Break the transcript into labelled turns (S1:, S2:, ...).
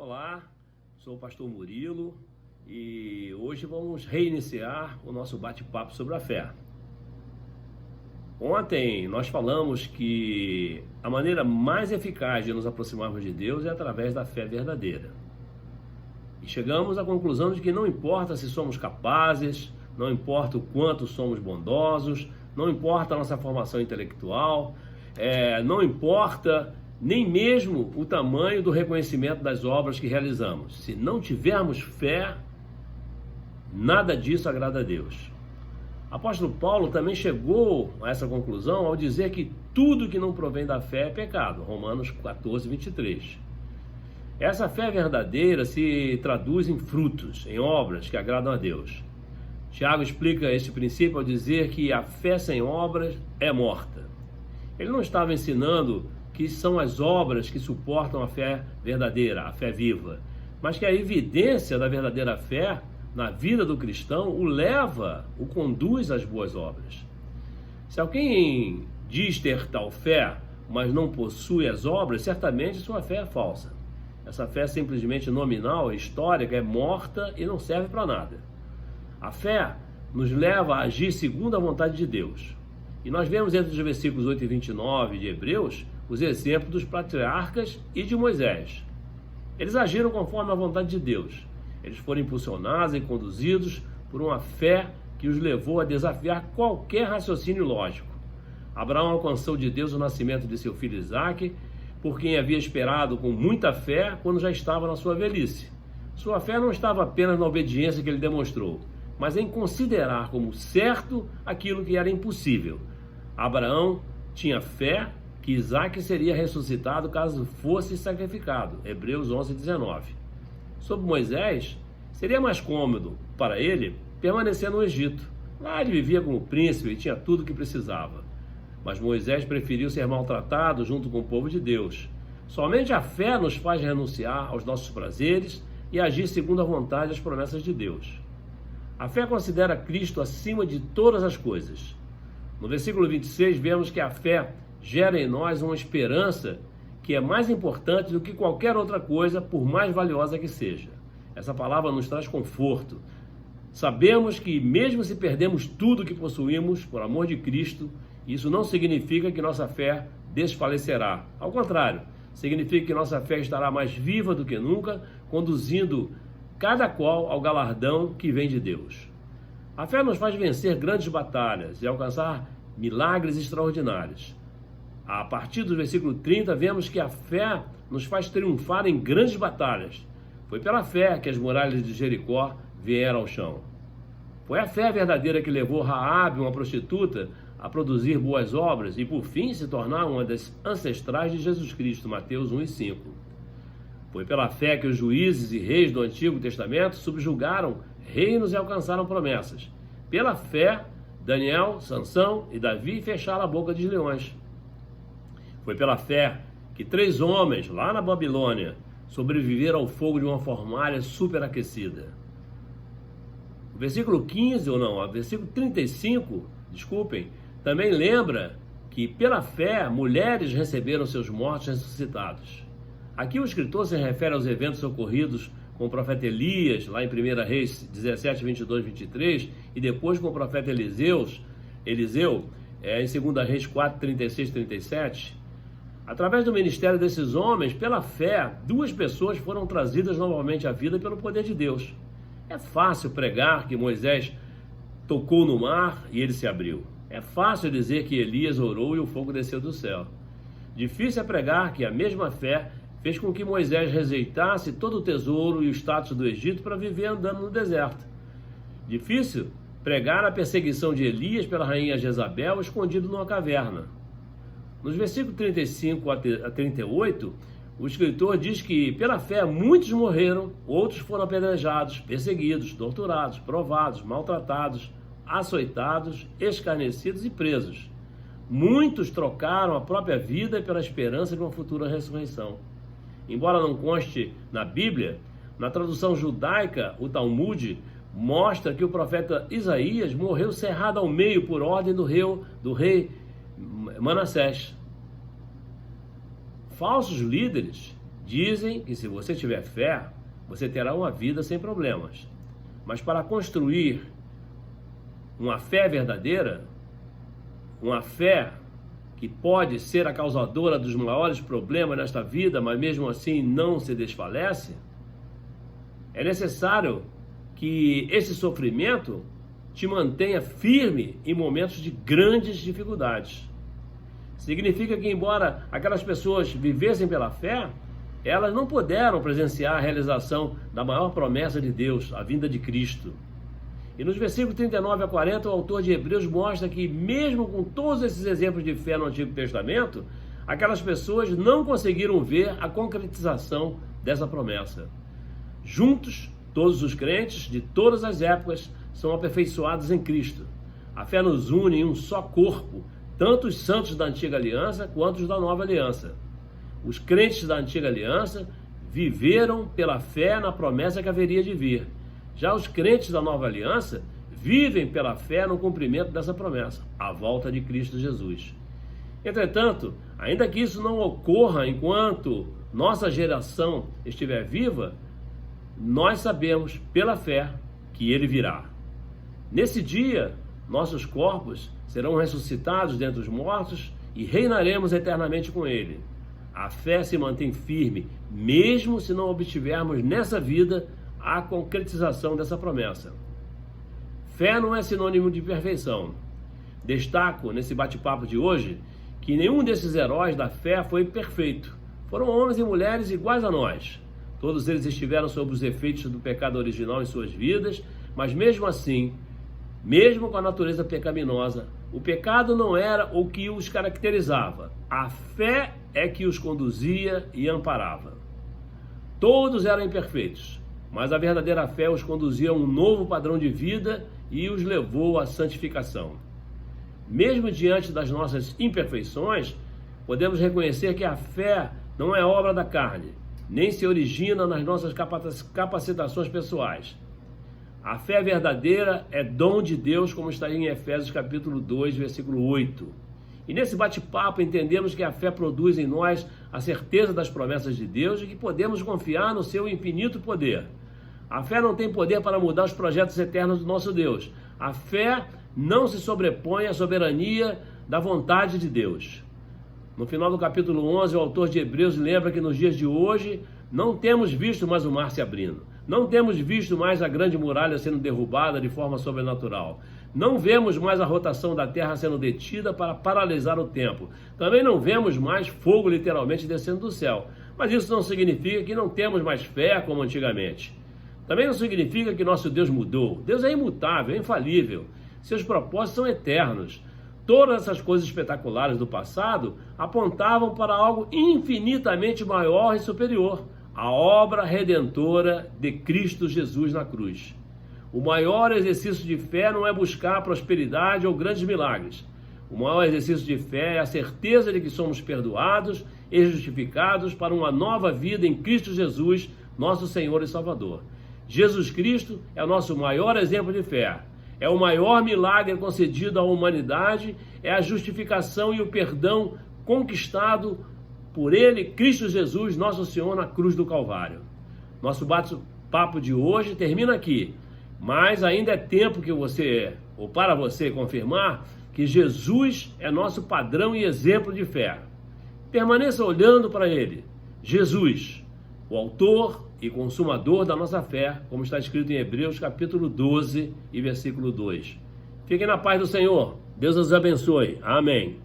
S1: Olá, sou o pastor Murilo e hoje vamos reiniciar o nosso bate-papo sobre a fé. Ontem nós falamos que a maneira mais eficaz de nos aproximarmos de Deus é através da fé verdadeira. E chegamos à conclusão de que não importa se somos capazes, não importa o quanto somos bondosos, não importa a nossa formação intelectual, não importa nem mesmo o tamanho do reconhecimento das obras que realizamos. Se não tivermos fé, nada disso agrada a Deus. Apóstolo Paulo também chegou a essa conclusão ao dizer que tudo que não provém da fé é pecado. Romanos 14, 23. Essa fé verdadeira se traduz em frutos, em obras que agradam a Deus. Tiago explica esse princípio ao dizer que a fé sem obras é morta. Ele não estava ensinando que são as obras que suportam a fé verdadeira, a fé viva, mas que a evidência da verdadeira fé na vida do cristão o conduz às boas obras. Se alguém diz ter tal fé, mas não possui as obras, certamente sua fé é falsa. Essa fé é simplesmente nominal, histórica, é morta e não serve para nada. A fé nos leva a agir segundo a vontade de Deus. E nós vemos entre os versículos 8 e 29 de Hebreus os exemplos dos patriarcas e de Moisés. Eles agiram conforme a vontade de Deus. Eles foram impulsionados e conduzidos por uma fé que os levou a desafiar qualquer raciocínio lógico. Abraão alcançou de Deus o nascimento de seu filho Isaque, por quem havia esperado com muita fé quando já estava na sua velhice. Sua fé não estava apenas na obediência que ele demonstrou, mas em considerar como certo aquilo que era impossível. Abraão tinha fé que Isaque seria ressuscitado caso fosse sacrificado. Hebreus 11, 19. Sobre Moisés, seria mais cômodo para ele permanecer no Egito. Lá ele vivia como príncipe e tinha tudo o que precisava. Mas Moisés preferiu ser maltratado junto com o povo de Deus. Somente a fé nos faz renunciar aos nossos prazeres e agir segundo a vontade e as promessas de Deus. A fé considera Cristo acima de todas as coisas. No versículo 26, vemos que a fé gera em nós uma esperança que é mais importante do que qualquer outra coisa, por mais valiosa que seja. Essa palavra nos traz conforto. Sabemos que mesmo se perdemos tudo que possuímos por amor de Cristo, isso não significa que nossa fé desfalecerá. Ao contrário, significa que nossa fé estará mais viva do que nunca, conduzindo cada qual ao galardão que vem de Deus. A fé nos faz vencer grandes batalhas e alcançar milagres extraordinários. A partir do versículo 30, vemos que a fé nos faz triunfar em grandes batalhas. Foi pela fé que as muralhas de Jericó vieram ao chão. Foi a fé verdadeira que levou Raabe, uma prostituta, a produzir boas obras e, por fim, se tornar uma das ancestrais de Jesus Cristo, Mateus 1 e 5. Foi pela fé que os juízes e reis do Antigo Testamento subjugaram reinos e alcançaram promessas. Pela fé, Daniel, Sansão e Davi fecharam a boca dos leões. Foi pela fé que 3 homens, lá na Babilônia, sobreviveram ao fogo de uma fornalha superaquecida. O versículo 35, também lembra que pela fé mulheres receberam seus mortos ressuscitados. Aqui o escritor se refere aos eventos ocorridos com o profeta Elias, lá em 1 Reis 17, 22, 23, e depois com o profeta Eliseu, em 2 Reis 4, 36, 37. Através do ministério desses homens, pela fé, 2 pessoas foram trazidas novamente à vida pelo poder de Deus. É fácil pregar que Moisés tocou no mar e ele se abriu. É fácil dizer que Elias orou e o fogo desceu do céu. Difícil é pregar que a mesma fé fez com que Moisés rejeitasse todo o tesouro e o status do Egito para viver andando no deserto. Difícil pregar a perseguição de Elias pela rainha Jezabel escondido numa caverna. Nos versículos 35 a 38, o escritor diz que pela fé muitos morreram, outros foram apedrejados, perseguidos, torturados, provados, maltratados, açoitados, escarnecidos e presos. Muitos trocaram a própria vida pela esperança de uma futura ressurreição. Embora não conste na Bíblia, na tradução judaica, o Talmud mostra que o profeta Isaías morreu cerrado ao meio por ordem do rei Manassés. Falsos líderes Dizem que se você tiver fé, você terá uma vida sem problemas. Mas para construir uma fé verdadeira, uma fé que pode ser a causadora dos maiores problemas nesta vida, mas mesmo assim não se desfalece, é necessário que esse sofrimento te mantenha firme em momentos de grandes dificuldades. Significa que, embora aquelas pessoas vivessem pela fé, elas não puderam presenciar a realização da maior promessa de Deus, a vinda de Cristo. E nos versículos 39 a 40, o autor de Hebreus mostra que, mesmo com todos esses exemplos de fé no Antigo Testamento, aquelas pessoas não conseguiram ver a concretização dessa promessa. Juntos, todos os crentes de todas as épocas são aperfeiçoados em Cristo. A fé nos une em um só corpo, tanto os santos da Antiga Aliança quanto os da Nova Aliança. Os crentes da Antiga Aliança viveram pela fé na promessa que haveria de vir. Já os crentes da Nova Aliança vivem pela fé no cumprimento dessa promessa, a volta de Cristo Jesus. Entretanto, ainda que isso não ocorra enquanto nossa geração estiver viva, nós sabemos pela fé que ele virá. Nesse dia, nossos corpos serão ressuscitados dentre os mortos e reinaremos eternamente com ele. A fé se mantém firme, mesmo se não obtivermos nessa vida a concretização dessa promessa. Fé não é sinônimo de perfeição. Destaco nesse bate-papo de hoje que nenhum desses heróis da fé foi perfeito. Foram homens e mulheres iguais a nós. Todos eles estiveram sob os efeitos do pecado original em suas vidas, mas mesmo assim, mesmo com a natureza pecaminosa, o pecado não era o que os caracterizava. A fé é que os conduzia e amparava. Todos eram imperfeitos, mas a verdadeira fé os conduzia a um novo padrão de vida e os levou à santificação. Mesmo diante das nossas imperfeições, podemos reconhecer que a fé não é obra da carne, nem se origina nas nossas capacitações pessoais. A fé verdadeira é dom de Deus, como está em Efésios capítulo 2, versículo 8. E nesse bate-papo entendemos que a fé produz em nós a certeza das promessas de Deus e que podemos confiar no seu infinito poder. A fé não tem poder para mudar os projetos eternos do nosso Deus. A fé não se sobrepõe à soberania da vontade de Deus. No final do capítulo 11, o autor de Hebreus lembra que nos dias de hoje não temos visto mais o mar se abrindo. Não temos visto mais a grande muralha sendo derrubada de forma sobrenatural. Não vemos mais a rotação da terra sendo detida para paralisar o tempo. Também não vemos mais fogo literalmente descendo do céu. Mas isso não significa que não temos mais fé como antigamente. Também não significa que nosso Deus mudou. Deus é imutável, é infalível. Seus propósitos são eternos. Todas essas coisas espetaculares do passado apontavam para algo infinitamente maior e superior. A obra redentora de Cristo Jesus na cruz. O maior exercício de fé não é buscar prosperidade ou grandes milagres. O maior exercício de fé é a certeza de que somos perdoados e justificados para uma nova vida em Cristo Jesus, nosso Senhor e Salvador. Jesus Cristo é o nosso maior exemplo de fé. É o maior milagre concedido à humanidade, é a justificação e o perdão conquistado por ele, Cristo Jesus, nosso Senhor, na cruz do Calvário. Nosso bate-papo de hoje termina aqui, mas ainda é tempo que você, ou para você confirmar, que Jesus é nosso padrão e exemplo de fé. Permaneça olhando para ele, Jesus, o autor e consumador da nossa fé, como está escrito em Hebreus capítulo 12 e versículo 2. Fiquem na paz do Senhor. Deus os abençoe. Amém.